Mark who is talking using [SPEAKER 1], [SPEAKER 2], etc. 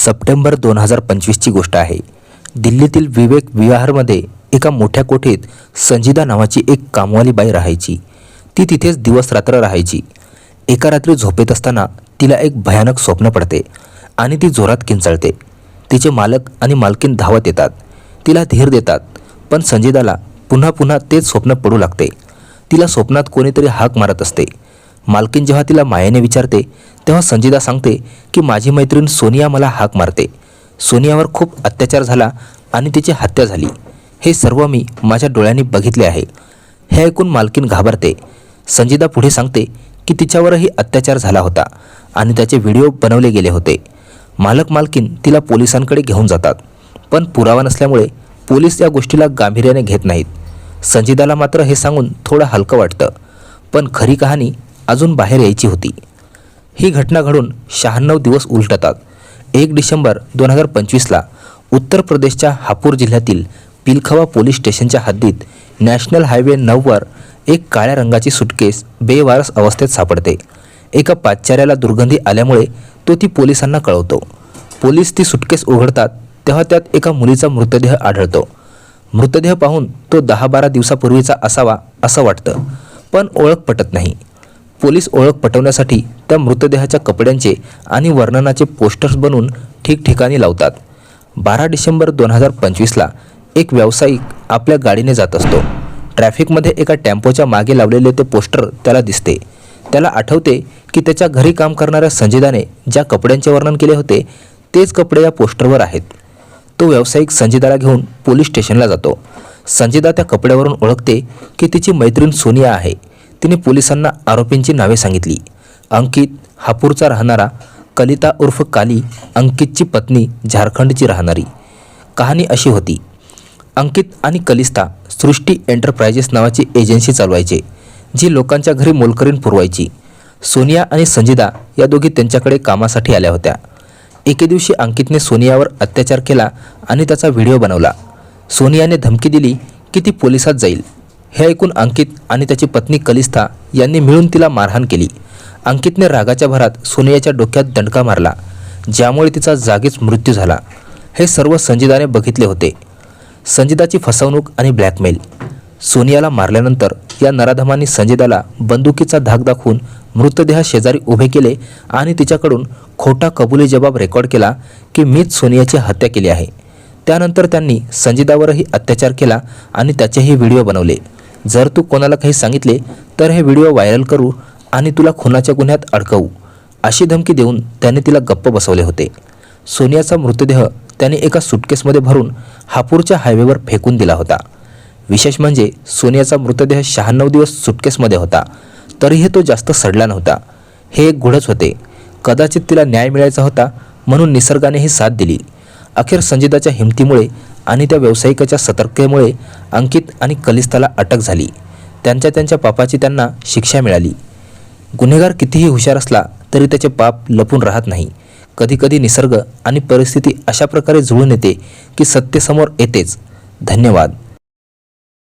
[SPEAKER 1] September 2025 ची गोष्ट आहे। दिल्लीतील विवेक विहारमध्ये एका मोठ्या कोठीत संजीदा नावाची एक कामवाली बाई राहायची। ती तिथेच दिवस रात्र राहायची। एका रात्री झोपेत असताना तिला एक भयानक स्वप्न पडते आणि ती जोरात किंचाळते। तिचे मालक आणि मालकीण धावत येतात, तिला धीर देतात, पण संजीदाला पुन्हा पुन्हा तेच स्वप्न पडू लागते। तिला स्वप्नात कोणीतरी हाक मारत असते। मालकीण जेव्हा तिला मायेने विचारते तेव्हा संजीदा सांगते की माझी मैत्रीण सोनिया मला हाक मारते। सोनियावर खूप अत्याचार झाला आणि तिची हत्या झाली। हे सर्व मी माझ्या डोळ्यांनी बघितले आहे। हे ऐकून मालकीण घाबरते। संजीदा पुढे सांगते की तिच्यावरही अत्याचार झाला होता आणि त्याचे व्हिडिओ बनवले गेले होते। मालक मालकीण तिला पोलिसांकडे घेऊन जातात, पण पुरावा नसल्यामुळे पोलीस या गोष्टीला गांभीर्याने घेत नाहीत। संजीदाला मात्र हे सांगून थोडं हलकं वाटतं, पण खरी कहाणी अजून बाहेर यायची होती। ही घटना घडून 96 दिवस उलटतात। 1 डिसेंबर 2025ला उत्तर प्रदेशच्या हापूर जिल्ह्यातील पिलखवा पोलीस स्टेशनच्या हद्दीत नॅशनल हायवे 9वर एक काळ्या रंगाची सुटकेस बेवारस अवस्थेत सापडते। एका पादचाऱ्याला दुर्गंधी आल्यामुळे तो ती पोलिसांना कळवतो। पोलीस ती सुटकेस उघडतात तेव्हा त्यात एका मुलीचा मृतदेह आढळतो। मृतदेह पाहून तो 10-12 दिवसापूर्वीचा असावा असं वाटतं, पण ओळख पटत नाही। पोलीस ओळख पटवण्यासाठी त्या मृतदेहाच्या कपड्यांचे आणि वर्णनाचे पोस्टर्स बनवून ठिकठिकाणी लावतात। 12 डिसेंबर 2025ला एक व्यावसायिक आपल्या गाडीने जात असतो। ट्रॅफिकमध्ये एका टेम्पोच्या मागे लावलेले ते पोस्टर त्याला दिसते। त्याला आठवते की त्याच्या घरी काम करणाऱ्या संजीदाने ज्या कपड्यांचे वर्णन केले होते तेच कपडे या पोस्टरवर आहेत। तो व्यावसायिक संजीदाला घेऊन पोलीस स्टेशनला जातो। संजीदा त्या कपड्यावरून ओळखते की तिची मैत्रीण सोनिया आहे। तिने पोलिसांना आरोपींची नावे सांगितली। अंकित हापूरचा राहणारा, कलिता उर्फ काली अंकितची पत्नी झारखंडची राहणारी। कहाणी अशी होती, अंकित आणि कलिस्ता सृष्टी एंटरप्राइजेस नावाची एजन्सी चालवायचे, जी लोकांच्या घरी मोलकरीण पुरवायची। सोनिया आणि संजीदा या दोघी त्यांच्याकडे कामासाठी आल्या होत्या। एके दिवशी अंकितने सोनियावर अत्याचार केला आणि त्याचा व्हिडिओ बनवला। सोनियाने धमकी दिली की ती पोलिसात जाईल। हे ऐकून अंकित आणि त्याची पत्नी कलिस्ता यांनी मिळून तिला मारहाण केली। अंकितने रागाच्या भरात सोनियाच्या डोक्यात दणका मारला, ज्यामुळे तिचा जागीच मृत्यू झाला। हे सर्व संजीदाने बघितले होते। संजीदाची फसवणूक आणि ब्लॅकमेल। सोनियाला मारल्यानंतर या नराधमांनी संजीदाला बंदुकीचा धाक दाखवून मृतदेहा शेजारी उभे केले आणि तिच्याकडून खोटा कबुली जबाब रेकॉर्ड केला की मीच सोनियाची हत्या केली आहे। त्यानंतर त्यांनी संजीदावरही अत्याचार केला आणि त्याचेही व्हिडिओ बनवले। जर तू कोणाला काही सांगितले तर हे व्हिडिओ व्हायरल करू आणि तुला खुनाच्या गुन्ह्यात अडकवू, अशी धमकी देऊन त्याने तिला गप्प बसवले होते। सोनियाचा मृतदेह त्याने एका सुटकेसमध्ये भरून हापूरच्या हायवेवर फेकून दिला होता। विशेष म्हणजे सोनियाचा मृतदेह 96 दिवस सुटकेसमध्ये होता, तरीही तो जास्त सडला नव्हता। हे एक गुढच होते। कदाचित तिला न्याय मिळायचा होता म्हणून निसर्गानेही साथ दिली। अखेर संजीदाच्या हिमतीमुळे आणि त्या व्यावसायिकाच्या सतर्कतेमुळे अंकित आणि कलिस्ताला अटक झाली। त्यांच्या पापाची त्यांना शिक्षा मिळाली। गुन्हेगार कितीही हुशार असला तरी त्याचे पाप लपून राहत नाही। कधीकधी निसर्ग आणि परिस्थिती अशा प्रकारे जुळून येते की सत्य समोर येतेच। धन्यवाद।